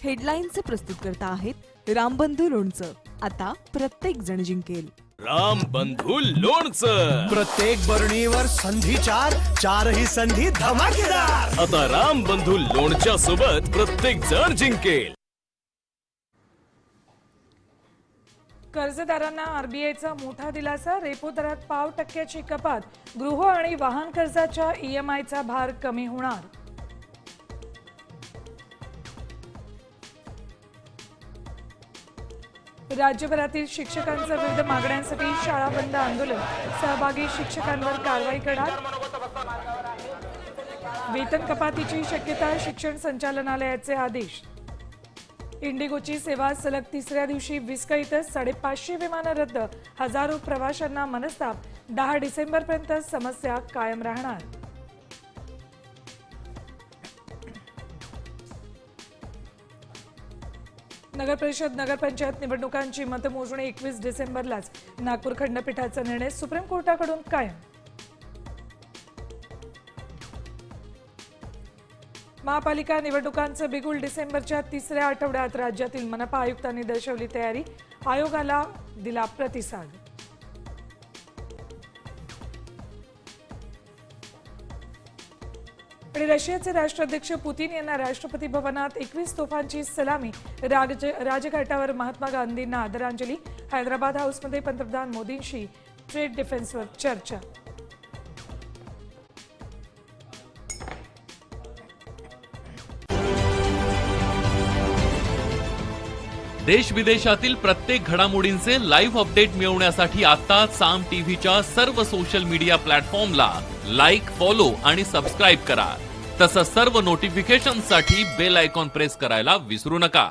हेडलाईनचे प्रस्तुत करता आहेत रामबंधू लोणचं. आता प्रत्येक जण जिंकेल. रामबंधू लोणचं. प्रत्येक बरणीवर संधी चार, चारही संधी धमाकेदार. आता रामबंधू लोणच्या सोबत प्रत्येक जण जिंकेल. कर्जदारांना आरबीआयचा मोठा दिलासा. रेपो दरात 0.5% कपात. गृह आणि वाहन कर्जाच्या EMIचा भार कमी होणार. राज्यभरातील शिक्षकांच्या विविध मागण्यांसाठी शाळा बंद आंदोलन. सहभागी शिक्षकांवर कारवाई करणार. वेतन कपातीची शक्यता. शिक्षण संचालनालयाचे आदेश. इंडिगोची सेवा सलग तिसऱ्या दिवशी विस्कळीतच. 550 विमानं रद्द. हजारो प्रवाशांना मनस्ताप. 10 डिसेंबरपर्यंत समस्या कायम राहणार. नगरपरिषद नगरपंचायत निवडणुकांची मतमोजणी 21 डिसेंबरलाच. नागपूर खंडपीठाचा निर्णय सुप्रीम कोर्टाकडून कायम. महापालिका निवडणुकांचं बिगुल. डिसेंबरच्या तिसऱ्या आठवड्यात. राज्यातील मनपा आयुक्तांनी दर्शवली तयारी. आयोगाला दिला प्रतिसाद. आणि रशियाचे राष्ट्राध्यक्ष पुतीन यांना राष्ट्रपती भवनात 21 तोफांची सलामी. राजघाटावर महात्मा गांधींना आदरांजली. हैदराबाद हाऊसमध्ये पंतप्रधान मोदींशी ट्रेड डिफेन्सवर चर्चा. देश विदेशातील प्रत्येक घडामोडींचे लाईव्ह अपडेट मिळवण्यासाठी आता साम टीव्हीच्या सर्व सोशल मीडिया प्लॅटफॉर्मला लाईक, फॉलो आणि सबस्क्राईब करा. तसंच सर्व नोटिफिकेशनसाठी बेल आयकॉन प्रेस करायला विसरू नका.